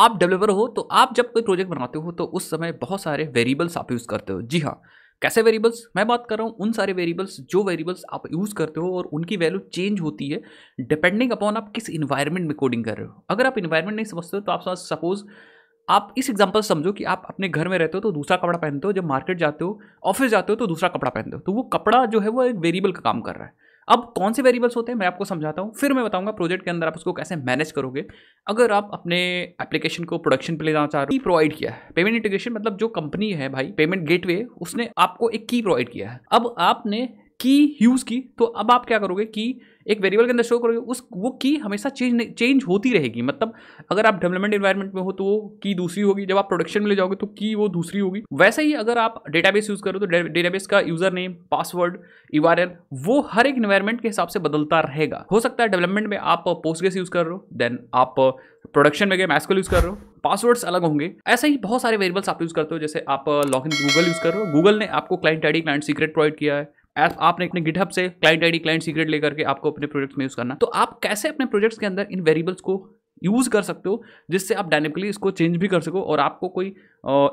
आप डेवलपर हो तो आप जब कोई प्रोजेक्ट बनाते हो तो उस समय बहुत सारे वेरिएबल्स आप यूज़ करते हो। जी हाँ, कैसे वेरिएबल्स? मैं बात कर रहा हूँ उन सारे वेरिएबल्स जो वेरिएबल्स आप यूज़ करते हो और उनकी वैल्यू चेंज होती है डिपेंडिंग अपॉन आप किस इन्वायरमेंट में कोडिंग कर रहे हो। अगर आप इन्वायरमेंट नहीं समझते हो तो आप सपोज आप इस एग्जांपल समझो कि आप अपने घर में रहते हो तो दूसरा कपड़ा पहनते हो, जब मार्केट जाते हो, ऑफिस जाते हो तो दूसरा कपड़ा पहनते हो, तो वो कपड़ा जो है वो एक वेरिएबल का काम कर रहा है। अब कौन से वेरिएबल्स होते हैं मैं आपको समझाता हूँ, फिर मैं बताऊंगा प्रोजेक्ट के अंदर आप उसको कैसे मैनेज करोगे। अगर आप अपने एप्लीकेशन को प्रोडक्शन पे ले जाना चाह रहे हो, की प्रोवाइड किया है पेमेंट इंटीग्रेशन, मतलब जो कंपनी है भाई पेमेंट गेटवे, उसने आपको एक की प्रोवाइड किया है। अब आपने की यूज की तो अब आप क्या करोगे, की एक वेरिएबल के अंदर शो करोगे, उस वो की हमेशा चेंज होती रहेगी। मतलब अगर आप डेवलपमेंट एनवायरनमेंट में हो तो वो की दूसरी होगी, जब आप प्रोडक्शन में ले जाओगे तो की वो दूसरी होगी। वैसे ही अगर आप डेटाबेस यूज करो तो डेटाबेस का यूजर नेम, पासवर्ड, यूआरएल वो हर एक एनवायरनमेंट के हिसाब से बदलता रहेगा। हो सकता है डेवलपमेंट में आप पोस्टग्रेस यूज कर रहे हो, देन आप प्रोडक्शन में गए MySQL यूज कर रहे हो, पासवर्ड्स अलग होंगे। ऐसे ही बहुत सारे वेरिएबल्स आप यूज करते हो। जैसे आप लॉगिन गूगल यूज कर रहे हो, गूगल ने आपको client ID, client secret provide किया है। आपने अपने गिटहब से क्लाइंट आईडी, क्लाइंट सीक्रेट लेकर के आपको अपने प्रोजेक्ट्स में यूज करना। तो आप कैसे अपने प्रोजेक्ट्स के अंदर इन वेरिएबल्स को यूज कर सकते हो जिससे आप डायनेमिकली इसको चेंज भी कर सको और आपको कोई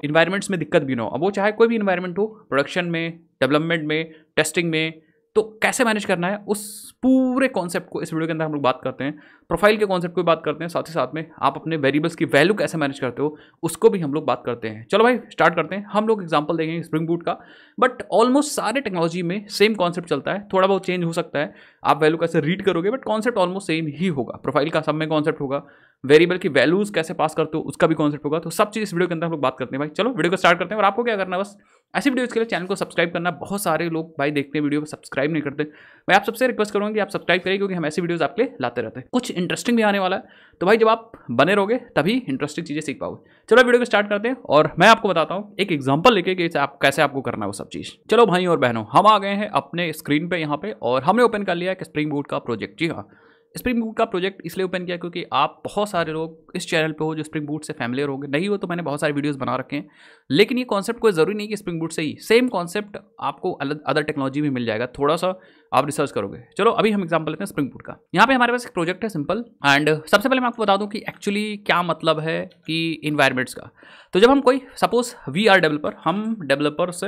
इन्वायरमेंट्स में दिक्कत भी ना हो। अब वो चाहे कोई भी इन्वायरमेंट हो, प्रोडक्शन में, डेवलपमेंट में, टेस्टिंग में, तो कैसे मैनेज करना है उस पूरे कॉन्सेप्ट को इस वीडियो के अंदर हम लोग बात करते हैं। प्रोफाइल के कॉन्सेप्ट को भी बात करते हैं, साथ ही साथ में आप अपने वेरिएबल्स की वैल्यू कैसे मैनेज करते हो उसको भी हम लोग बात करते हैं। चलो भाई स्टार्ट करते हैं। हम लोग एग्जांपल देंगे स्प्रिंग बूट का, बट ऑलमोस्ट सारे टेक्नोलॉजी में सेम कॉन्सेप्ट चलता है, थोड़ा बहुत चेंज हो सकता है, आप वैल्यू कैसे रीड करोगे, बट कॉन्सेप्ट ऑलमोस्ट सेम ही होगा। प्रोफाइल का सब में कॉन्सेप्ट होगा, वेरिएबल की वैल्यूज कैसे पास करते हो उसका भी कॉन्सेप्ट होगा। तो सब चीज़ इस वीडियो के अंदर हम लोग बात करते हैं भाई। चलो वीडियो को स्टार्ट करते हैं। और आपको क्या करना है, बस ऐसी वीडियोज़ के लिए चैनल को सब्सक्राइब करना। बहुत सारे लोग भाई देखते हैं वीडियो को सब्सक्राइब नहीं करते। मैं आप सबसे रिक्वेस्ट करूँगा कि आप सब्सक्राइब करें, क्योंकि हम ऐसी वीडियोज़ आपके लिए लाते रहते हैं। कुछ इंटरेस्टिंग भी आने वाला है, तो भाई जब आप बने रहोगे तभी इंटरेस्टिंग चीज़ें सीख पाओगे। चलो वीडियो को स्टार्ट करते हैं और मैं आपको बताता हूँ एक एग्जांपल लेके कि आप कैसे आपको करना है वो सब चीज़। चलो भाई और बहनों, हम आ गए हैं अपने स्क्रीन पे यहाँ पे और हमने ओपन कर लिया है स्प्रिंग बूट का प्रोजेक्ट। जी हाँ, स्प्रिंग बूट का प्रोजेक्ट इसलिए ओपन किया क्योंकि आप बहुत सारे लोग इस चैनल पे हो जो स्प्रिंग बूट से फैमिलियर हो गए। नहीं हो तो मैंने बहुत सारे वीडियोस बना रखे हैं, लेकिन ये कॉन्सेप्ट कोई ज़रूरी नहीं कि स्प्रिंग बूट से ही, सेम कॉन्सेप्ट आपको अदर टेक्नोलॉजी में मिल जाएगा, थोड़ा सा आप रिसर्च करोगे। चलो अभी हम एग्जांपल लेते हैं स्प्रिंग बूट का। यहाँ पे हमारे पास एक प्रोजेक्ट है सिंपल एंड सबसे पहले मैं आपको बता दूँ कि एक्चुअली क्या मतलब है कि इन्वायरमेंट्स का। तो जब हम कोई सपोज वी आर डेवलपर, हम डेवलपर्स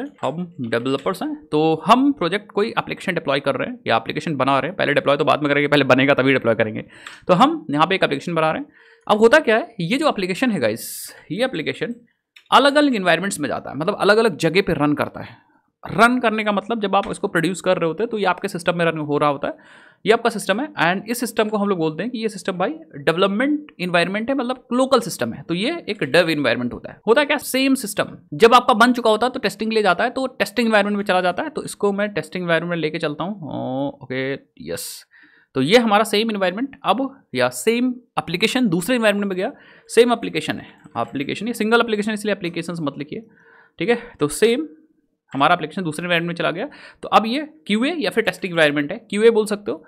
हैं, तो हम प्रोजेक्ट कोई एप्लीकेशन डिप्लॉय कर रहे हैं या एप्लीकेशन बना रहे हैं। पहले डिप्लॉय तो बाद में करेंगे, पहले बनेगा तभी डिप्लॉय करेंगे। तो हम यहाँ पे एक एप्लीकेशन बना रहे हैं। अब होता क्या है, ये जो एप्लीकेशन है गाइस, ये एप्लीकेशन अलग अलग इन्वायरमेंट्स में जाता है, मतलब अलग अलग जगह पे रन करता है। रन करने का मतलब जब आप इसको प्रोड्यूस कर रहे होते हैं तो ये आपके सिस्टम में रन हो रहा होता है, ये आपका सिस्टम है एंड इस सिस्टम को हम लोग बोलते हैं कि ये सिस्टम भाई डेवलपमेंट इन्वायरमेंट है, मतलब लोकल सिस्टम है। तो ये एक डेव इन्वायरमेंट होता है। होता है क्या, सेम सिस्टम जब आपका बन चुका होता है तो टेस्टिंग ले जाता है, तो टेस्टिंग इन्वायरमेंट में चला जाता है। तो इसको मैं टेस्टिंग इन्वायरमेंट लेके चलता हूँ। ओके यस, तो ये हमारा सेम इन्वायरमेंट अब या सेम एप्लीकेशन दूसरे इन्वायरमेंट में गया। सेम एप्लीकेशन है, एप्लीकेशन ये सिंगल एप्लीकेशन इसलिए एप्लीकेशन मत लिखिए, ठीक है। तो सेम हमारा एप्लीकेशन दूसरे इन्वायरमेंट में चला गया। तो अब ये QA या फिर टेस्टिंग इन्वायरमेंट है, QA बोल सकते हो,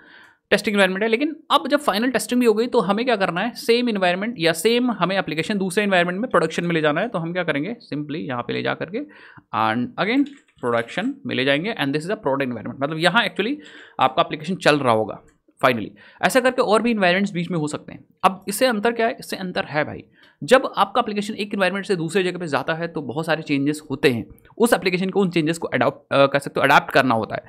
टेस्टिंग इन्वायरमेंट है। लेकिन अब जब फाइनल टेस्टिंग भी हो गई तो हमें क्या करना है, सेम इन्वायरमेंट या सेम हमें एप्लीकेशन दूसरे इन्वायरमेंट में प्रोडक्शन में ले जाना है। तो हम क्या करेंगे, सिंपली यहाँ पे ले जा करके एंड अगेन प्रोडक्शन में ले जाएंगे and this is a product environment. मतलब यहाँ एक्चुअली आपका एप्लीकेशन चल रहा होगा फाइनली। ऐसा करके और भी इन्वायरमेंट्स बीच में हो सकते हैं। अब इससे अंतर क्या है, इससे अंतर है भाई, जब आपका एप्लीकेशन एक इन्वायरमेंट से दूसरे जगह पे जाता है तो बहुत सारे चेंजेस होते हैं। उस एप्लीकेशन को उन चेंजेस को कर सकते हो, अडाप्ट करना होता है।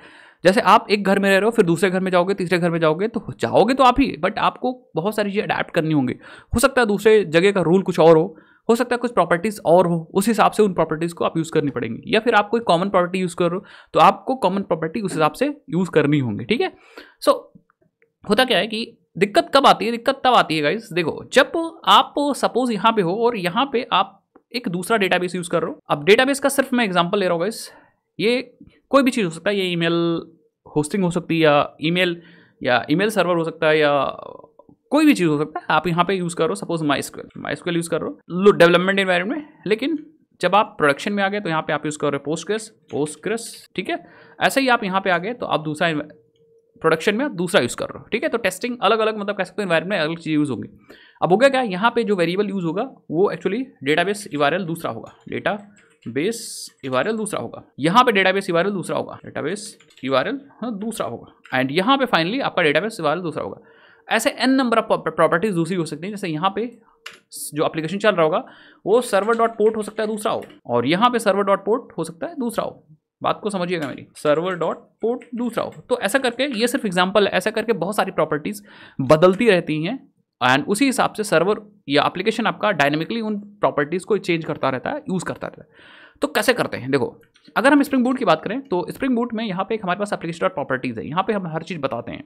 जैसे आप एक घर में रह रहे हो, फिर दूसरे घर में जाओगे, तीसरे घर में जाओगे, तो जाओगे तो आप ही, बट आपको बहुत सारी चीज़ें अडाप्ट करनी होंगी। हो सकता है दूसरे जगह का रूल कुछ और हो सकता है कुछ प्रॉपर्टीज़ और हो, उस हिसाब से उन प्रॉपर्टीज़ को आप यूज़ करनी पड़ेंगी। या फिर आप कोई कॉमन प्रॉपर्टी यूज़ कर रहे हो तो आपको कॉमन प्रॉपर्टी उस हिसाब से यूज़ करनी होंगी, ठीक है। सो होता क्या है कि दिक्कत कब आती है, दिक्कत तब आती है गाइस, देखो जब आप सपोज यहाँ पे हो और यहाँ पे आप एक दूसरा डेटाबेस यूज़ कर रहे हो। अब डेटाबेस का सिर्फ मैं एग्जांपल ले रहा हूँ गाइस, ये कोई भी चीज़ हो सकता है, ये ईमेल होस्टिंग हो सकती है या ईमेल सर्वर हो सकता है या कोई भी चीज़ हो सकता है। आप यहाँ पे यूज़ कर रहे हो सपोज MySQL यूज़ कर रहे हो डेवलपमेंट एनवायरनमेंट में, लेकिन जब आप प्रोडक्शन में आ गए तो यहाँ पे आप यूज़ कर रहे हो पोस्टग्रेस, ठीक है। ऐसे ही आप यहाँ पे आ गए तो आप दूसरा प्रोडक्शन में दूसरा यूज़ कर रहे हो, ठीक है। तो टेस्टिंग अलग अलग, मतलब कह सकते हो एनवायरमेंट में अलग चीज़ यूज़ होगी। अब हो गया क्या, यहाँ पे जो वेरिएबल यूज़ होगा वो एक्चुअली डेटाबेस URL दूसरा होगा, डेटाबेस URL दूसरा होगा। यहाँ पे डेटाबेस URL दूसरा होगा, डेटाबेस URL दूसरा होगा एंड यहाँ पे फाइनली आपका डेटाबेस URL दूसरा होगा। ऐसे n नंबर ऑफ प्रॉपर्टीज दूसरी हो सकती हैं। जैसे यहाँ पे जो एप्लीकेशन चल रहा होगा वो सर्वर डॉट पोर्ट हो सकता है दूसरा हो, और यहाँ पे सर्वर डॉट पोर्ट हो सकता है दूसरा हो। बात को समझिएगा मेरी, सर्वर डॉट पोर्ट दूसरा हो। तो ऐसा करके, ये सिर्फ एग्जांपल है, ऐसा करके बहुत सारी प्रॉपर्टीज बदलती रहती हैं एंड उसी हिसाब से सर्वर या एप्लीकेशन आपका डायनेमिकली उन प्रॉपर्टीज़ को चेंज करता रहता है, यूज़ करता रहता है। तो कैसे करते हैं, देखो अगर हम स्प्रिंग बूट की बात करें तो स्प्रिंग बूट में यहाँ पे एक हमारे पास एप्लीकेशन डॉट प्रॉपर्टीज़ है, यहाँ पे हम हर चीज़ बताते हैं।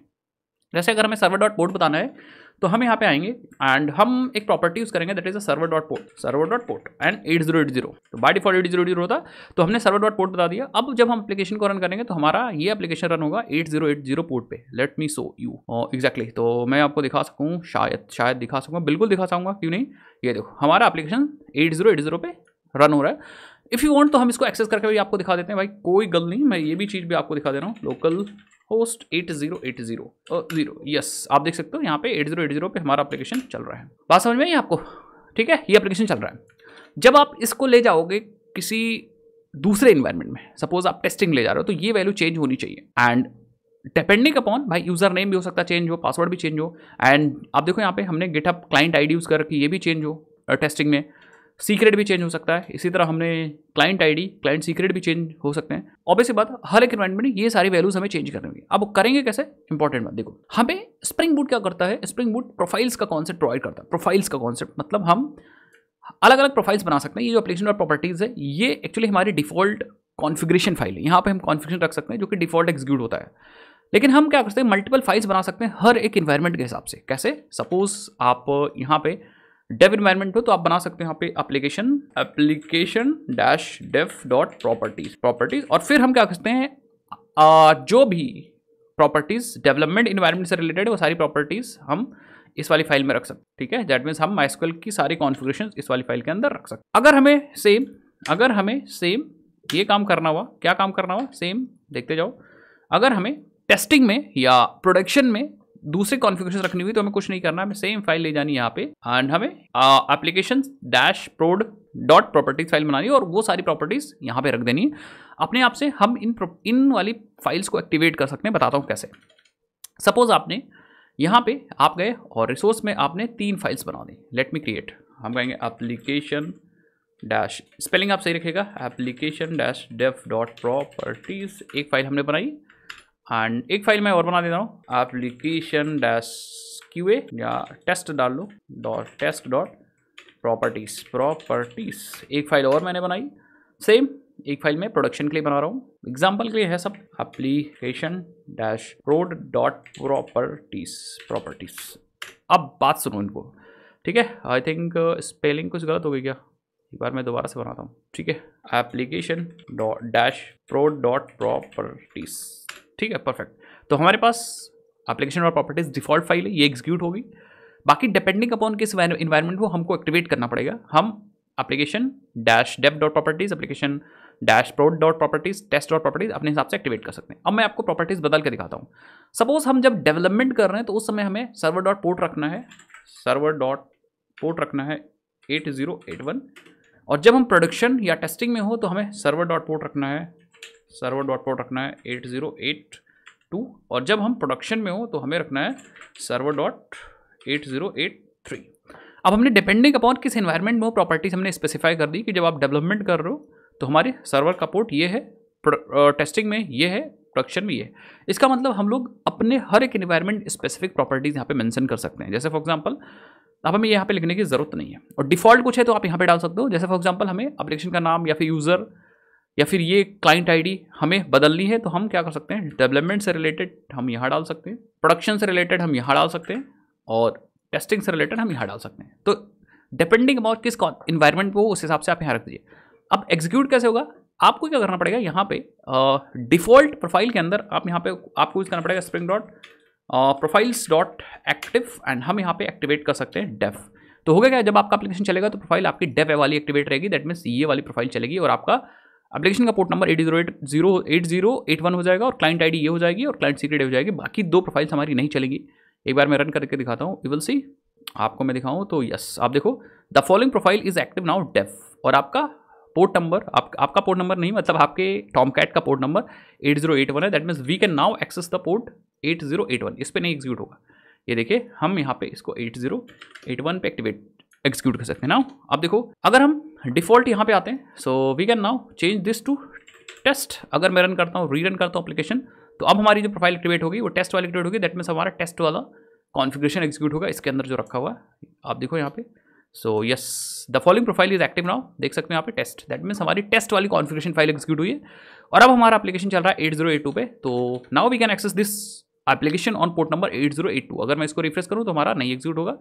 जैसे अगर हमें सर्वर डॉट पोर्ट बताना है तो हम यहाँ पे आएंगे एंड हम एक प्रॉपर्टी यूज करेंगे that is a server dot port and 8080। तो बाय डिफॉल्ट 8080 होता, तो हमने सर्वर डॉट पोर्ट बता दिया। अब जब हम एप्लीकेशन को रन करेंगे तो हमारा ये एप्लीकेशन रन होगा 8080 पोर्ट पे। Let me show you exactly, तो मैं आपको दिखा सकूँ, शायद दिखा सकूँगा, बिल्कुल दिखा सकूँगा, क्यों नहीं। ये देखो हमारा एप्लीकेशन 8080 पे रन हो रहा है। इफ़ यू वांट तो हम इसको एक्सेस करके भी आपको दिखा देते हैं भाई, कोई गल नहीं। मैं ये भी चीज़ भी आपको दिखा दे रहा हूँ, लोकल होस्ट 8080 यस, आप देख सकते हो यहाँ पे 8080 पे हमारा एप्लीकेशन चल रहा है। बात समझ में आई आपको, ठीक है, ये एप्लीकेशन चल रहा है। जब आप इसको ले जाओगे किसी दूसरे इन्वायरमेंट में, सपोज आप टेस्टिंग ले जा रहे हो, तो ये वैल्यू चेंज होनी चाहिए एंड डिपेंडिंग अपॉन भाई यूजर नेम भी हो सकता है चेंज हो, पासवर्ड भी चेंज हो, एंड आप देखो यहाँ पे हमने गिटहब क्लाइंट आईडी यूज़ करके ये भी चेंज हो टेस्टिंग में, सीक्रेट भी चेंज हो सकता है। इसी तरह हमने क्लाइंट आईडी, क्लाइंट सीक्रेट भी चेंज हो सकते हैं। ऑब्वियसली बात, हर एक इन्वायरमेंट में ये सारी वैल्यूज हमें चेंज करनी होगी। अब करेंगे कैसे, इंपॉर्टेंट बात देखो, हमें स्प्रिंग बूट क्या करता है, स्प्रिंग बूट प्रोफाइल्स का कॉन्सेप्ट प्रोवाइड करता है। प्रोफाइल्स का कॉन्सेप्ट मतलब हम अलग अलग प्रोफाइल्स बना सकते हैं। ये जो एप्लीकेशन और प्रॉपर्टीज है, ये एक्चुअली हमारी डिफॉल्ट कॉन्फ़िगरेशन फाइल है। यहाँ पे हम कॉन्फ़िगरेशन रख सकते हैं जो कि डिफॉल्ट एग्जीक्यूट होता है। लेकिन हम क्या कर सकते हैं, मल्टीपल फाइल्स बना सकते हैं हर एक इन्वायरमेंट के हिसाब से। कैसे, सपोज आप यहाँ पे डेव इन्वायरमेंट हो तो आप बना सकते हैं यहाँ पे application dash dev dot properties, और फिर हम क्या करते हैं जो भी प्रॉपर्टीज डेवलपमेंट इन्वायरमेंट से रिलेटेड है वो सारी प्रॉपर्टीज हम इस वाली फाइल में रख सकते हैं। ठीक है, दैट मीन्स हम MySQL की सारी कॉन्फ़िगरेशन इस वाली फाइल के अंदर रख सकते हैं। अगर हमें सेम ये काम करना हुआ, क्या काम करना हुआ, सेम देखते जाओ। अगर हमें टेस्टिंग में या प्रोडक्शन में दूसरी कॉन्फ़िगरेशन रखनी हुई तो हमें कुछ नहीं करना, हमें सेम फाइल ले जानी है यहाँ पे एंड हमें application dash prod dot properties file बनानी है और वो सारी प्रॉपर्टीज यहाँ पे रख देनी है। अपने आप से हम इन वाली फाइल्स को एक्टिवेट कर सकते हैं। बताता हूँ कैसे। सपोज आपने यहाँ पे आप गए और रिसोर्स में आपने 3 फाइल्स बना दी। लेट मी क्रिएट, हम कहेंगे एप्लीकेशन डैश, स्पेलिंग आप सही रखेगा, application dash dev dot properties, एक फाइल हमने बनाई एंड एक फाइल मैं और बना देता हूँ, एप्लीकेशन डैश QA या टेस्ट डाल लो टेस्ट डॉट प्रॉपर्टीज, एक फाइल और मैंने बनाई। सेम एक फाइल में प्रोडक्शन के लिए बना रहा हूँ, एग्जाम्पल के लिए है सब, application dash prod dot properties. अब बात सुनो इनको, ठीक है। आई थिंक स्पेलिंग कुछ गलत हो गई क्या, एक बार मैं दोबारा से बनाता हूँ, ठीक है। Application dash prod dot properties, ठीक है, परफेक्ट। तो हमारे पास एप्लीकेशन और प्रॉपर्टीज डिफॉल्ट फाइल है, ये एग्जीक्यूट होगी। बाकी डिपेंडिंग अपॉन किस इन्वायरमेंट को हमको एक्टिवेट करना पड़ेगा, हम application dash dev dot properties, application dash prod dot properties, test dot properties अपने हिसाब से एक्टिवेट कर सकते हैं। अब मैं आपको प्रॉपर्टीज बदल के दिखाता हूँ। सपोज हम जब डेवलपमेंट कर रहे हैं तो उस समय हमें सर्वर डॉट पोर्ट रखना है, 8081, और जब हम प्रोडक्शन या टेस्टिंग में हो तो हमें सर्वर डॉट पोर्ट रखना है 8082, और जब हम प्रोडक्शन में हो तो हमें रखना है सर्वर डॉट 8083। अब हमने डिपेंडिंग अपॉन किस एनवायरनमेंट में हो प्रॉपर्टीज हमने स्पेसिफाई कर दी कि जब आप डेवलपमेंट कर रहे हो तो हमारे सर्वर का पोर्ट ये है, टेस्टिंग में ये है, प्रोडक्शन में ये है। इसका मतलब हम लोग अपने हर एक एनवायरनमेंट स्पेसिफिक प्रॉपर्टीज यहाँ पे मेंशन कर सकते हैं। जैसे फॉर एग्जांपल अब हमें यहाँ पे लिखने की ज़रूरत नहीं है, और डिफ़ॉल्ट कुछ है तो आप यहाँ पे डाल सकते हो। जैसे फॉर एग्जांपल हमें एप्लीकेशन का नाम या फिर यूज़र या फिर ये क्लाइंट आईडी हमें बदलनी है तो हम क्या कर सकते हैं, डेवलपमेंट से रिलेटेड हम यहाँ डाल सकते हैं, प्रोडक्शन से रिलेटेड हम यहाँ डाल सकते हैं, और टेस्टिंग से रिलेटेड हम यहाँ डाल सकते हैं। तो डिपेंडिंग अबाउट किस इन्वायरमेंट को उस हिसाब से आप यहाँ रख दीजिए। अब एग्जीक्यूट कैसे होगा, आपको क्या करना पड़ेगा, यहाँ पे डिफ़ॉल्ट प्रोफाइल के अंदर आप यहाँ पे आपको यूज़ करना पड़ेगा spring dot profiles dot active, and हम यहाँ पे एक्टिवेट कर सकते हैं डेव। तो होगा क्या, जब आपका एप्लीकेशन चलेगा तो प्रोफाइल आपकी डेव वाली एक्टिवेट रहेगी, दैट मीन्स ये वाली प्रोफाइल चलेगी, और आपका एप्लीकेशन का पोर्ट नंबर 808081 हो जाएगा, और क्लाइंट आईडी ये हो जाएगी, और क्लाइंट सीक्रेट हो जाएगी। बाकी 2 प्रोफाइल्स हमारी नहीं चलेगी। एक बार मैं रन करके दिखाता हूँ, यू विल सी। आपको मैं दिखाऊँ तो यस, आप देखो the following profile is active now dev, और आपका पोर्ट नंबर आपका पोर्ट नंबर नहीं, मतलब आपके टॉमकैट का पोर्ट नंबर 8081 है। That means we can now access the port 8081। इस पर नहीं एग्जीक्यूट होगा। ये देखिए हम यहाँ पे इसको 8081 पे एक्टिवेट एग्जीक्यूट कर सकते हैं। नाउ अब देखो, अगर हम डिफॉल्ट यहाँ पे आते हैं, so we can now change this to test. अगर मैं रन करता हूँ, रीरन करता हूँ एप्लीकेशन, तो अब हमारी जो प्रोफाइल एक्टिवेट होगी वो टेस्ट वाली एक्टिवेट होगी। दैट मीन्स हमारा टेस्ट वाला कॉन्फ़िगरेशन एग्जीक्यूट होगा इसके अंदर जो रखा हुआ है, आप देखो यहाँ पे। So yes, the following profile is active now, देख सकते हैं यहाँ पे टेस्ट। दैट मीन्स हमारी टेस्ट वाली कॉन्फ़िगरेशन फाइल एग्जीक्यूट हुई है और अब हमारा एप्लीकेशन चल रहा है 8082 पे। तो now we can access this application on port number 8082। अगर मैं इसको रिफ्रेश करूँ तो हमारा नहीं एग्जीक्यूट होगा,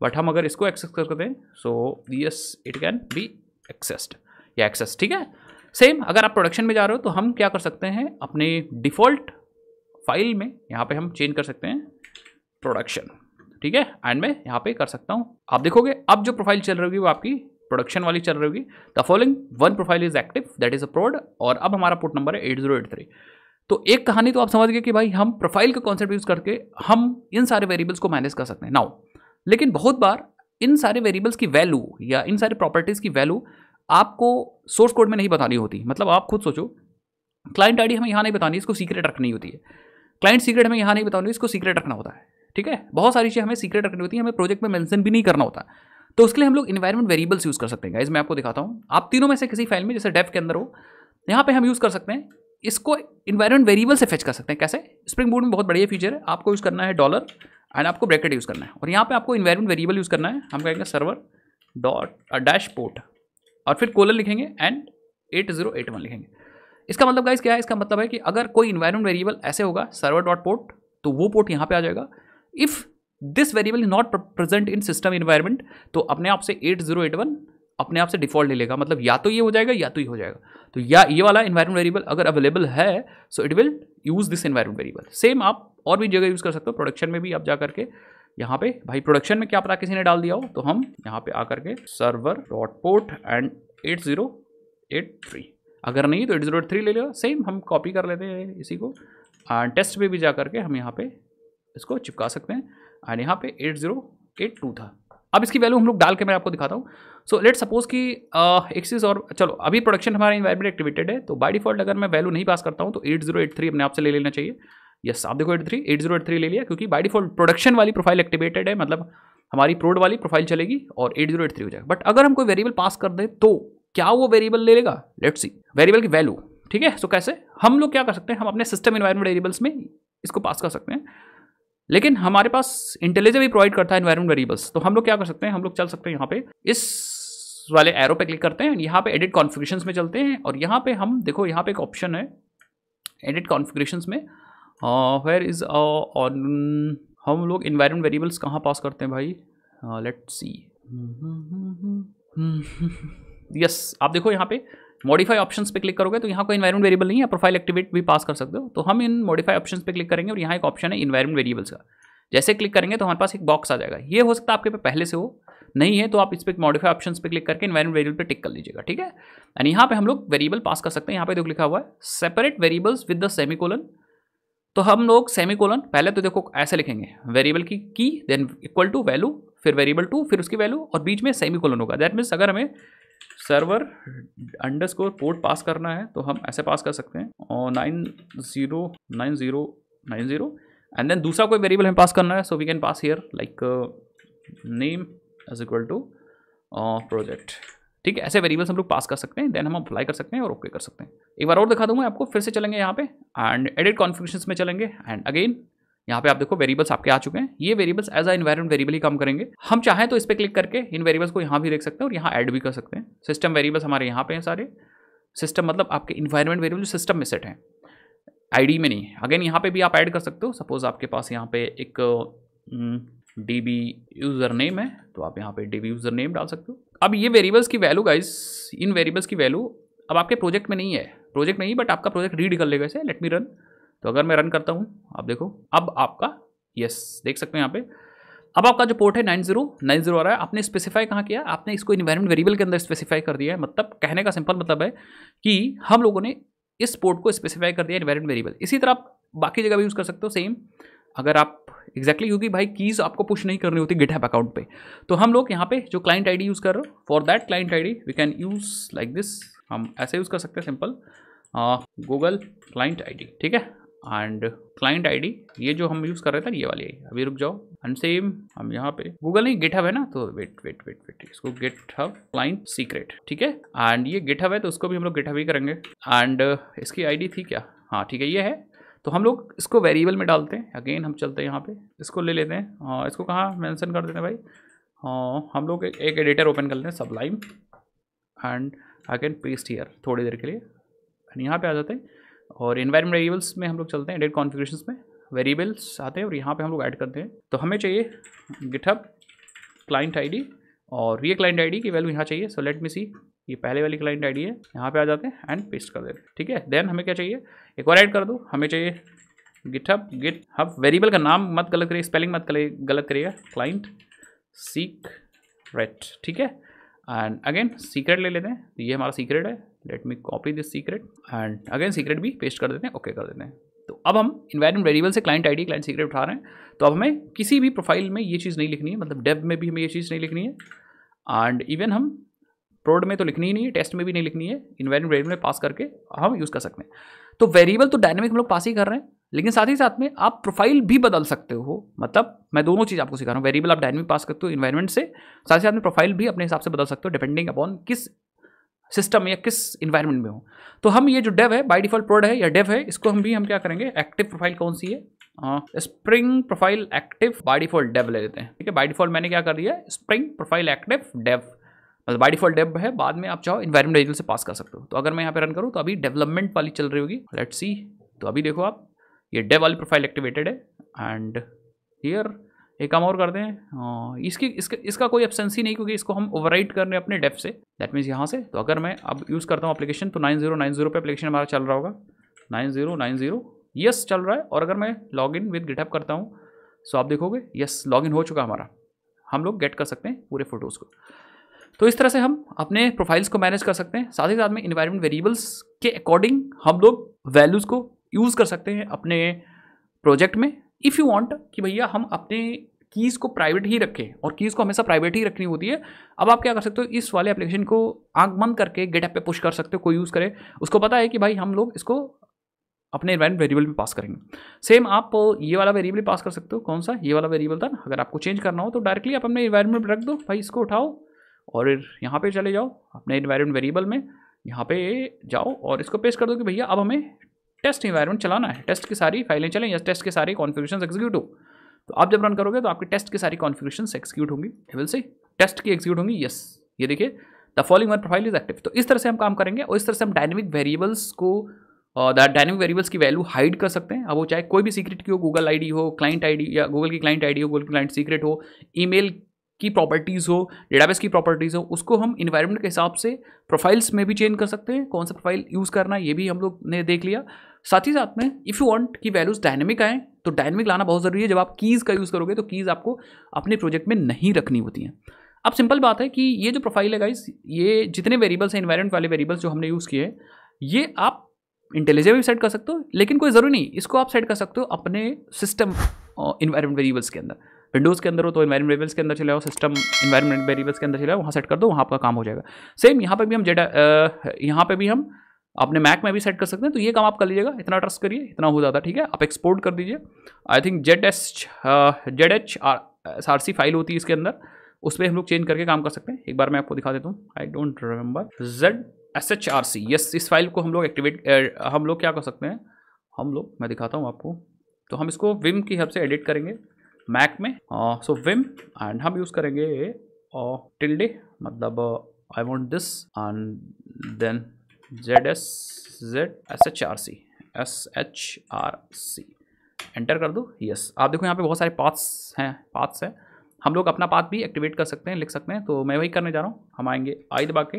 बट हम अगर इसको एक्सेस करते हैं, so yes it can be accessed या एक्सेस। ठीक है, सेम अगर आप प्रोडक्शन में जा रहे हो तो हम क्या कर सकते हैं, अपने डिफ़ॉल्ट फाइल में यहाँ पे हम चेंज कर सकते हैं प्रोडक्शन। ठीक है, एंड मैं यहाँ पे कर सकता हूँ, आप देखोगे अब जो प्रोफाइल चल रही होगी वो आपकी प्रोडक्शन वाली चल रही होगी। The following one profile is active, that is a prod, और अब हमारा पोर्ट नंबर है 8083। तो एक कहानी तो आप समझ गए कि भाई हम प्रोफाइल का कॉन्सेप्ट यूज करके हम इन सारे वेरिएबल्स को मैनेज कर सकते हैं। नाउ लेकिन बहुत बार इन सारे वेरिएबल्स की वैल्यू या इन सारे प्रॉपर्टीज़ की वैल्यू आपको सोर्स कोड में नहीं बतानी होती। मतलब आप खुद सोचो, क्लाइंट आईडी हमें यहाँ नहीं बतानी, इसको सीक्रेट रखनी होती है। क्लाइंट सीक्रेट हमें यहाँ नहीं बतानी, इसको सीक्रेट रखना होता है। ठीक है, बहुत सारी चीज़ें हमें सीक्रेट रखनी होती है, हमें प्रोजेक्ट में मेंशन भी नहीं करना होता। तो उसके लिए हम लोग इन्वायरमेंट वेरिएबल्स यूज़ कर सकते हैं। गाइस मैं आपको दिखाता हूँ, आप तीनों में से किसी फाइल में, जैसे डेव के अंदर हो, यहाँ पे हम यूज़ कर सकते हैं, इसको इन्वायरमेंट वेरिएबल से फेच कर सकते हैं। कैसे? स्प्रिंग बूट में बहुत बढ़िया फीचर है, आपको यूज़ करना है डॉलर एंड आपको ब्रैकेट यूज़ करना है, और यहाँ पे आपको इन्वायरमेंट वेरिएबल यूज़ करना है। हम कहेंगे सर्वर डॉट डैश पोर्ट और फिर कोलन लिखेंगे एंड 8081 लिखेंगे। इसका मतलब गाइस क्या है? इसका मतलब है कि अगर कोई इन्वायरमेंट वेरिएबल ऐसे होगा सर्वर डॉट पोर्ट, तो वो पोर्ट यहाँ पे आ जाएगा। If this variable is not present in system environment, तो अपने आप से 8081 अपने आप से डिफॉल्ट ले लेगा। मतलब या तो ये हो जाएगा या तो ये हो जाएगा। तो या ये वाला इन्वायरमेंट वेरिएबल अगर अवेलेबल है, so it will use this environment variable. Same आप और भी जगह यूज़ कर सकते हो, प्रोडक्शन में भी आप जा करके यहाँ पे, भाई प्रोडक्शन में क्या पता किसी ने डाल दिया हो, तो हम यहाँ पे आकर के सर्वर डॉट पोर्ट एंड 8083, अगर नहीं तो 8083 ले लो। सेम हम कॉपी कर लेते हैं इसी को, एंड टेस्ट पे भी जा करके हम यहाँ पे इसको चिपका सकते हैं, एंड यहाँ पे 8082 था। अब इसकी वैल्यू हम लोग डाल के मैं आपको दिखाता हूँ। सो लेट सपोज कि एक चीज़ और, चलो अभी प्रोडक्शन हमारा इन्वायरमेंट एक्टिवेटेड है, तो बाय डिफॉल्ट अगर मैं वैल्यू नहीं पास करता हूँ तो 8083 अपने आप से ले लेना चाहिए। यस आप देखो 8083 ले लिया, क्योंकि बाय डिफॉल्ट प्रोडक्शन वाली प्रोफाइल एक्टिवेटेड है, मतलब हमारी प्रोड वाली प्रोफाइल चलेगी और 8083 हो जाएगा। बट अगर हम कोई वेरिएबल पास कर दें तो क्या वो वेरिएबल ले लेगा? लेट्स सी वेरिएबल की वैल्यू। ठीक है, सो कैसे हम लोग क्या कर सकते हैं, हम अपने सिस्टम इन्वायरमेंट वेरिएबल्स में इसको पास कर सकते हैं, लेकिन हमारे पास इंटेलिजेंस भी प्रोवाइड करता है इन्वायरमेंट वेरिएबल्स। तो हम लोग क्या कर सकते हैं, हम लोग चल सकते हैं यहाँ पे इस वाले एरो पे क्लिक करते हैं, यहाँ पे एडिट कॉन्फ़िगरेशंस में चलते हैं, और यहाँ पे हम देखो यहाँ पे एक ऑप्शन है एडिट कॉन्फ़िगरेशंस में, वेयर इज ऑन, हम लोग इन्वायरमेंट वेरिएबल्स कहाँ पास करते हैं भाई, लेट्स सी। यस आप देखो यहाँ पे मॉडिफाई ऑप्शंस पे क्लिक करोगे तो यहाँ कोई इन्वायरमेंट वेरिएबल नहीं है, प्रोफाइल एक्टिवेट भी पास कर सकते हो। तो हम इन मॉडिफाई ऑप्शंस पे क्लिक करेंगे और यहाँ एक ऑप्शन है इन्वायरमेंट वेरिएबल्स का। जैसे क्लिक करेंगे तो हमारे पास एक बॉक्स आ जाएगा। ये हो सकता है आपके पे पहले से हो, नहीं है तो आप इस पर मॉडिफाई ऑप्शंस पे क्लिक करके इन्वायरमेंट वेरिएबल पे टिक कर लीजिएगा। ठीक है, एंड यहाँ पे हम लोग वेरिएबल पास कर सकते हैं। यहाँ पे देखो लिखा हुआ है separate variables with the semicolon. तो हम लोग सेमीकोलन पहले तो देखो ऐसे लिखेंगे, वेरिएबल की देन इक्वल टू वैल्यू, फिर वेरिएबल टू, फिर उसकी वैल्यू, और बीच में सेमीकोलन होगा। दैट मीन्स अगर हमें सर्वर अंडरस्कोर पोर्ट पास करना है तो हम ऐसे पास कर सकते हैं और 909090, एंड देन दूसरा कोई वेरिएबल हमें पास करना है, so we can pass here like name is equal to project. ठीक है, ऐसे वेरिएबल्स हम लोग पास कर सकते हैं, देन हम अप्लाई कर सकते हैं और ओके कर सकते हैं। एक बार और दिखा दूंगा आपको, फिर से चलेंगे यहाँ पे एंड एडिट कॉन्फ़िगरेशंस में चलेंगे, एंड अगेन यहाँ पे आप देखो वेरिएबल्स आपके आ चुके हैं। ये variables as a environment variable ही काम करेंगे। हम चाहें तो इस पर क्लिक करके इन वेरिएबल्स को यहाँ भी देख सकते हैं और यहाँ ऐड भी कर सकते हैं। सिस्टम वेरिएबल्स हमारे यहाँ पे हैं सारे। सिस्टम मतलब आपके इन्वायरमेंट वेरिएबल जो सिस्टम में सेट हैं, आईडी में नहीं है। अगेन यहाँ पे भी आप ऐड कर सकते हो। सपोज आपके पास यहाँ पे एक DB यूज़र नेम है, तो आप यहाँ पे DB यूज़र नेम डाल सकते हो। अब ये वेरिएबल्स की वैल्यू गाइस, इन वेरिएबल्स की वैल्यू अब आपके प्रोजेक्ट में नहीं है, प्रोजेक्ट नहीं, बट आपका प्रोजेक्ट रीड कर लेगा इसे। Let me run. तो अगर मैं रन करता हूँ, आप देखो अब आपका यस देख सकते हैं यहाँ पे, अब आपका जो पोर्ट है 9090 आ रहा है। आपने स्पेसिफाई कहाँ किया, आपने इसको इन्वायरमेंट वेरिएबल के अंदर स्पेसिफाई कर दिया है। मतलब कहने का सिंपल मतलब है कि हम लोगों ने इस पोर्ट को स्पेसिफाई कर दिया इन्वायरमेंट वेरिएबल। इसी तरह आप बाकी जगह भी यूज़ कर सकते हो सेम, अगर आप एग्जैक्टली क्योंकि भाई कीज़ आपको पुश नहीं करनी होती गिटहब अकाउंट पे। तो हम लोग यहाँ पे जो क्लाइंट आईडी यूज़ कर रहे हो, for that client ID we can use like this. हम ऐसे यूज़ कर सकते हैं सिंपल गूगल क्लाइंट आईडी। ठीक है, एंड क्लाइंट आईडी ये जो हम यूज़ कर रहे थे ये वाली है। अभी रुक जाओ, एंड सेम हम यहाँ पे गूगल नहीं गिटहब है ना, तो वेट इसको गिटहब क्लाइंट सीक्रेट, ठीक है। एंड ये गिटहब है तो उसको भी हम लोग गिटहब ही करेंगे। एंड इसकी आईडी थी क्या, हाँ ठीक है ये है। तो हम लोग इसको वेरिएबल में डालते हैं। अगेन हम चलते हैं यहाँ पे, इसको ले लेते हैं, इसको कहाँ मेंशन कर देते हैं भाई, हम लोग एक एडिटर ओपन कर लेते हैं, Sublime, and again paste here थोड़ी देर के लिए, एंड यहाँ पे आ जाते हैं और एनवायरनमेंट वेरिएबल्स में हम लोग चलते हैं, एडिट कॉन्फ़िगरेशंस में वेरिएबल्स आते हैं और यहाँ पे हम लोग ऐड करते हैं। तो हमें चाहिए गिटहब क्लाइंट आईडी और ये क्लाइंट आईडी की वैल्यू यहाँ चाहिए। सो लेट मी सी, ये पहले वाली क्लाइंट आईडी है, यहाँ पे आ जाते हैं एंड पेस्ट कर देते हैं, ठीक है। देन हमें क्या चाहिए, एक और ऐड कर दो, हमें चाहिए गिटहब वेरिएबल का नाम मत गलत करिए, स्पेलिंग मत गलत करिएगा, क्लाइंट सीक्रेट, ठीक है। एंड अगेन सीक्रेट ले लेते हैं, तो ये हमारा सीक्रेट है, let me copy this secret and again secret भी पेस्ट कर देते हैं, ओके कर देते हैं। तो अब हम इन्वायरमेंट वेरिएबल से क्लाइंट आईडी क्लाइंट सीक्रेट उठा रहे हैं, तो अब हमें किसी भी प्रोफाइल में ये चीज़ नहीं लिखनी है, मतलब डेव में भी हमें ये चीज़ नहीं लिखनी है, एंड इवन हम प्रोड में तो लिखनी ही नहीं है, टेस्ट में भी नहीं लिखनी है, इन्वायरमेंट वेरिएबल में पास करके हम यूज़ कर सकते हैं। तो वेरिएबल तो डायनेमिक हम लोग पास ही कर रहे हैं, लेकिन साथ ही साथ में आप प्रोफाइल भी बदल सकते हो। मतलब मैं दोनों चीज़ आपको सिखा रहा हूँ, वेरिएबल आप डायनेमिक पास करते हो इन्वायरमेंट से, साथ ही साथ में प्रोफाइल भी अपने हिसाब से बदल सकते हो डिपेंडिंग अपॉन किस सिस्टम या किस इन्वायरमेंट में हो। तो हम ये जो डेव है बाय डिफॉल्ट प्रोड है या डेव है, इसको हम क्या करेंगे, एक्टिव प्रोफाइल कौन सी है, spring profile active by default dev ले लेते हैं, ठीक है। बाय डिफॉल्ट मैंने क्या कर दिया, स्प्रिंग प्रोफाइल एक्टिव डेव, मतलब बाय डिफॉल्ट डेव है, बाद में आप चाहो इन्वायरमेंट वेरिएबल से पास कर सकते हो। तो अगर मैं यहाँ पे रन करूँ तो अभी डेवलपमेंट वाली चल रही होगी, लेट्स सी। तो अभी देखो आप, ये डेव वाली प्रोफाइल एक्टिवेटेड है, एंड हियर एक काम और कर दें, इसका कोई एब्सेंसी नहीं, क्योंकि इसको हम ओवरराइट कर रहे हैं अपने डेव से, दैट मीन्स यहाँ से। तो अगर मैं अब यूज़ करता हूँ एप्लीकेशन, तो 9090 पे एप्लीकेशन हमारा चल रहा होगा, 9090 यस चल रहा है। और अगर मैं लॉग इन विद गिटहब करता हूँ, सो आप देखोगे यस लॉग इन हो चुका हमारा, हम लोग गेट कर सकते हैं पूरे फोटोज़ को। तो इस तरह से हम अपने प्रोफाइल्स को मैनेज कर सकते हैं। साथ ही साथ में इन्वायरमेंट वेरिएबल्स के अकॉर्डिंग हम लोग वैल्यूज़ को यूज़ कर सकते हैं अपने प्रोजेक्ट में, इफ़ यू वांट कि भैया हम अपने कीज़ को प्राइवेट ही रखें, और कीज़ को हमेशा प्राइवेट ही रखनी होती है। अब आप क्या कर सकते हो, इस वाले एप्लीकेशन को आंख बंद करके गिटहब पे पुश कर सकते हो, कोई यूज़ करे, उसको पता है कि भाई हम लोग इसको अपने इन्वायरमेंट वेरिएबल में पास करेंगे। सेम आप ये वाला वेरिएबल पास कर सकते हो, कौन सा, ये वाला वेरिएबल था ना। अगर आपको चेंज करना हो तो डायरेक्टली आप अपने इन्वायरमेंट में रख दो, भाई इसको उठाओ और यहाँ पे चले जाओ अपने इन्वायरमेंट वेरिएबल में, यहाँ पे जाओ और इसको पेस्ट कर दो कि भैया अब हमें टेस्ट इन्वायरमेंट चलाना है, टेस्ट की सारी फाइलें चलें या टेस्ट के सारे कॉन्फ़िगरेशंस एग्जीक्यूट हो। तो आप जब रन करोगे तो आपके टेस्ट की सारी कॉन्फ़िगरेशंस एग्जीक्यूट होंगी, विल से टेस्ट की एग्जीक्यूट होंगी, यस ये देखिए the following one profile is active. तो इस तरह से हम काम करेंगे और इस तरह से हम डायनेमिक वेरिएबल्स को डायनेमिक वेरिएबल्स की वैल्यू हाइड कर सकते हैं। अब वो चाहे कोई भी सीक्रेट की हो, गूगल आईडी हो, क्लाइंट आईडी या गूगल की क्लाइंट आईडी हो, गूगल की क्लाइंट सीक्रेट हो, ईमेल की प्रॉपर्टीज़ हो, डेटाबेस की प्रॉपर्टीज़ हो, उसको हम इन्वायरमेंट के हिसाब से प्रोफाइल्स में भी चेंज कर सकते हैं। कौन सा प्रोफाइल यूज़ करना है ये भी हम लोग ने देख लिया। साथ ही साथ में इफ़ यू वांट कि वैल्यूज़ डायनेमिक आएँ, तो डायनेमिक लाना बहुत ज़रूरी है। जब आप कीज़ का यूज़ करोगे तो कीज़ आपको अपने प्रोजेक्ट में नहीं रखनी होती हैं। अब सिंपल बात है कि ये जो प्रोफाइल है गाइस, ये जितने वेरिएबल्स हैं इन्वायरमेंट वाले वेरिएबल्स जो हमने यूज़ किए हैं, ये आप इंटेलिजेंट भी सेट कर सकते हो, लेकिन कोई ज़रूरी नहीं, इसको आप सेट कर सकते हो अपने सिस्टम इन्वायरमेंट वेरिएबल्स के अंदर। विंडोज़ के अंदर हो तो इन्वायरमेंट वेरिएबल्स के अंदर चले जाओ, सिस्टम इन्वायरमेंट वेरिएबल्स के अंदर चले जाओ, वहाँ सेट कर दो, वहाँ आपका काम हो जाएगा। सेम यहाँ पे भी हम अपने मैक में भी सेट कर सकते हैं। तो ये काम आप कर लीजिएगा, इतना ट्रस्ट करिए, इतना हो जाता है, ठीक है। आप एक्सपोर्ट कर दीजिए, आई थिंक ZHRC फाइल होती है इसके अंदर, उस पर हम लोग चेंज करके काम कर सकते हैं। एक बार मैं आपको दिखा देता हूँ, I don't remember, ZSHRC, yes इस फाइल को हम लोग हम लोग क्या कर सकते हैं, मैं दिखाता हूँ आपको। तो हम इसको विम की हेल्प से एडिट करेंगे मैक में, सो विम, एंड हम यूज़ करेंगे टिल्डे, मतलब I want this and then ZSHRC enter कर दो, यस। आप देखो यहाँ पे बहुत सारे पाथ्स हैं, हम लोग अपना पाथ भी एक्टिवेट कर सकते हैं, लिख सकते हैं। तो मैं वही करने जा रहा हूँ, हम आएंगे आई दबा के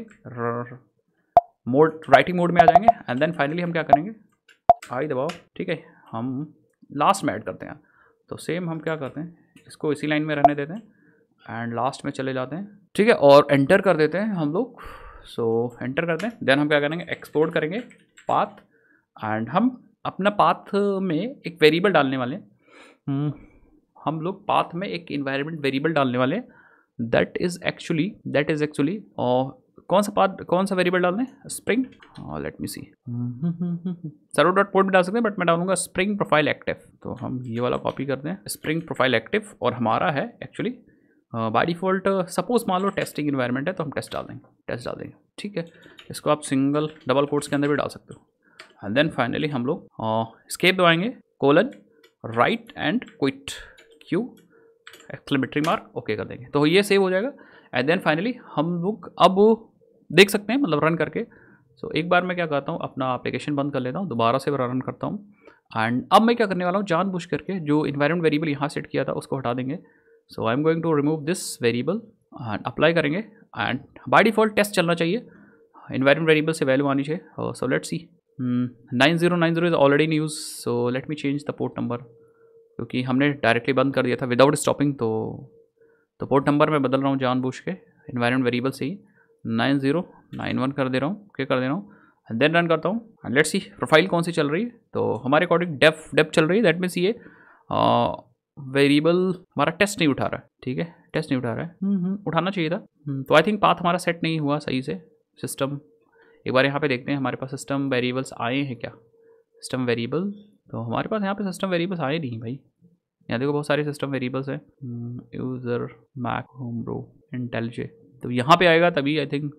राइटिंग मोड में आ जाएंगे, एंड देन फाइनली हम क्या करेंगे, आई दबाओ, ठीक है। हम लास्ट में ऐड करते हैं, तो सेम हम क्या करते हैं, इसको इसी लाइन में रहने देते हैं एंड लास्ट में चले जाते हैं, ठीक है, और एंटर कर देते हैं हम लोग। सो एंटर करते हैं, देन हम क्या करेंगे, एक्सपोर्ट करेंगे पाथ, एंड हम अपना पाथ में एक वेरिएबल डालने वाले हैं। हम लोग पाथ में एक इन्वायरमेंट वेरिएबल डालने वाले हैं, दैट इज़ एक्चुअली कौन सा वेरिएबल डालना है? स्प्रिंग, लेट मी सी, सर्वर डॉट पोर्ट भी डाल सकते हैं, बट मैं डालूंगा स्प्रिंग प्रोफाइल एक्टिव। तो हम ये वाला कॉपी करते हैं, स्प्रिंग प्रोफाइल एक्टिव, और हमारा है एक्चुअली बाय डिफ़ॉल्ट, सपोज मान लो टेस्टिंग इन्वायरमेंट है तो हम टेस्ट डाल देंगे, ठीक है। इसको आप सिंगल डबल कोट्स के अंदर भी डाल सकते हो। एंड देन फाइनली हम लोग एस्केप दबाएंगे, colon right and quit, Q exclamatory mark, okay कर देंगे, तो ये सेव हो जाएगा। एंड देन फाइनली हम लोग अब देख सकते हैं, मतलब रन करके। सो एक बार मैं क्या करता हूँ, अपना एप्लीकेशन बंद कर लेता हूँ, दोबारा से रन करता हूँ। एंड अब मैं क्या करने वाला हूँ, जानबूझ करके जो इन्वायरमेंट वेरिएबल यहाँ सेट किया था उसको हटा देंगे। So I am going to remove this variable and apply करेंगे। एंड बाय डिफ़ॉल्ट टेस्ट चलना चाहिए, इन्वायरमेंट वेरिएबल से वैल्यू आनी चाहिए। So let's see, 9090 is already in use, so let me change the port number, क्योंकि हमने directly बंद कर दिया था विदाउट स्टॉपिंग। तो पोर्ट नंबर मैं बदल रहा हूँ जानबूझ के, इन्वायरमेंट वेरिएबल से ही 9091 कर दे रहा हूँ, ओके कर दे रहा हूँ। एंड देन रन करता हूँ एंड लेट्स सी प्रोफाइल कौन सी चल रही है। तो हमारे अकॉर्डिंग डेफ चल रही है, दैट मीन्स ये वेरिएबल हमारा टेस्ट नहीं उठा रहा है, ठीक है, टेस्ट नहीं उठा रहा है, उठाना चाहिए था। तो आई थिंक पाथ हमारा सेट नहीं हुआ सही से। सिस्टम एक बार यहाँ पे देखते हैं, हमारे पास सिस्टम वेरिएबल्स आए हैं क्या? सिस्टम वेरिएबल, तो हमारे पास यहाँ पे सिस्टम वेरिएबल्स आए नहीं भाई। यहाँ देखो बहुत सारे सिस्टम वेरिएबल्स हैं, यूज़र, मैक, होम ब्रो, इंटेलिजे, तो यहाँ पे आएगा तभी आई थिंक।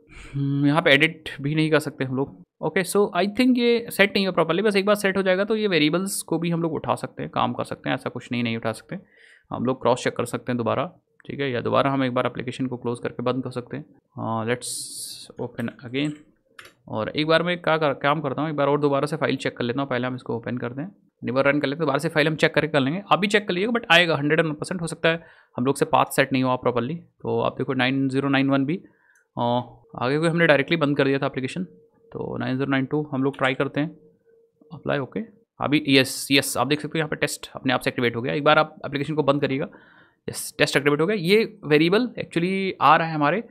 यहाँ पे एडिट भी नहीं कर सकते हम लोग। ओके, सो आई थिंक ये सेट नहीं हुआ प्रॉपर्ली। बस एक बार सेट हो जाएगा तो ये वेरिएबल्स को भी हम लोग उठा सकते हैं, काम कर सकते हैं, ऐसा कुछ नहीं उठा सकते। हम लोग क्रॉस चेक कर सकते हैं दोबारा, ठीक है, या दोबारा हम एक बार एप्लीकेशन को क्लोज करके बंद कर सकते हैं। लेट्स ओपन अगेन, और एक बार मैं काम करता हूँ, एक बार और दोबारा से फाइल चेक कर लेता हूँ। पहले हम इसको ओपन कर दें, एक बार रन कर लेते हैं, दोबारा से फाइल हम चेक करके कर लेंगे। आप भी चेक कर लीजिएगा, बट आएगा 101%। हो सकता है हम लोग से पाथ सेट नहीं हुआ प्रॉपर्ली। तो आप देखो 9091 भी आगे कोई हमने डायरेक्टली बंद कर दिया था एप्लीकेशन। तो 9092 हम लोग ट्राई करते हैं, अप्लाई, ओके। अभी यस आप देख सकते हो यहाँ पे टेस्ट अपने आप से एक्टिवेट हो गया। एक बार आप एप्लीकेशन को बंद करिएगा, यस टेस्ट एक्टिवेट हो गया। ये वेरिएबल एक्चुअली आ रहा है हमारे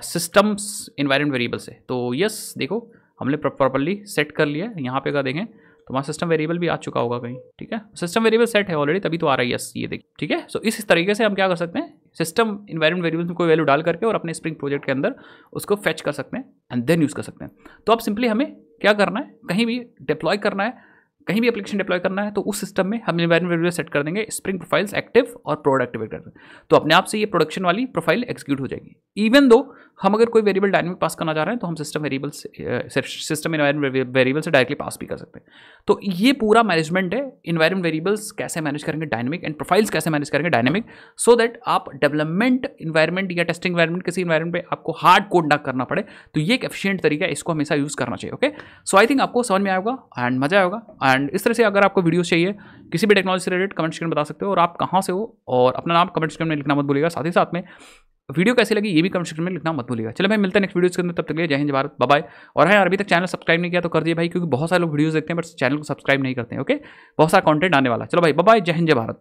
सिस्टम्स इन्वायरमेंट वेरिएबल से। तो यस देखो हमने प्रॉपर्ली सेट कर लिया है। यहाँ पे अगर देखें तो हमारा सिस्टम वेरिएबल भी आ चुका होगा कहीं, ठीक है, सिस्टम वेरिएबल सेट है ऑलरेडी, तभी तो आ रहा है यस, ये देखिए, ठीक है। सो इस तरीके से हम क्या कर सकते हैं, सिस्टम इन्वायरमेंट वेरिएबल में कोई वैल्यू डाल करके और अपने स्प्रिंग प्रोजेक्ट के अंदर उसको फेच कर सकते हैं एंड देन यूज़ कर सकते हैं। तो अब सिंपली हमें क्या करना है, कहीं भी डिप्लॉय करना है, कहीं भी एप्लीकेशन डिप्लॉय करना है, तो उस सिस्टम में हम इन्वायरमेंट वेरिएबल सेट कर देंगे, स्प्रिंग प्रोफाइल्स एक्टिव और प्रोड एक्टिवेट कर देंगे, तो अपने आप से ये प्रोडक्शन वाली प्रोफाइल एग्जीक्यूट हो जाएगी। इवन दो हम अगर कोई वेरिएबल डायनेमिक पास करना चाह रहे हैं तो हम सिस्टम वेरिएबल से, सिस्टम इन्वायरमेंट वेरिएबल से डायरेक्टली पास भी कर सकते हैं। तो ये पूरा मैनेजमेंट है, इन्वायरमेंट वेरिएबल्स कैसे मैनेज करेंगे डायनेमिक, एंड प्रोफाइल्स कैसे मैनेज करेंगे डायनेमिक, सो दैट आप डेवलपमेंट इन्वायरमेंट या टेस्टिंग इन्वायरमेंट किसी इन्वायरमेंट पे आपको हार्ड कोड ना करना पड़े। तो ये एक एफिशिएंट तरीका है, इसको हमेशा यूज़ करना चाहिए। ओके, सो आई थिंक आपको समझ में आएगा एंड मजा आएगा। एंड इस तरह से अगर आपको वीडियोस चाहिए किसी भी टेक्नोलॉजी से रिलेटेड, कमेंट सेक्शन में बता सकते हो, और आप कहाँ से हो और अपना नाम कमेंट सेक्शन में लिखना मत भूलिएगा। साथ ही साथ में वीडियो कैसी लगी ये भी कमेंट सेक्शन में लिखना मत भूलिएगा। चलो भाई मिलते हैं नेक्स्ट वीडियोस के अंदर, तब तक के लिए जय हिंद, जय भारत, बाय बाय। और है अभी तक चैनल सब्सक्राइब नहीं किया तो कर दिए भाई, क्योंकि बहुत सारे लोग वीडियोस देखते हैं बट चैनल को सब्सक्राइब नहीं करते हैं। ओके, बहुत सारा कंटेंट आने वाला। चलो भाई बाय बाय, जय हिंद, जय भारत।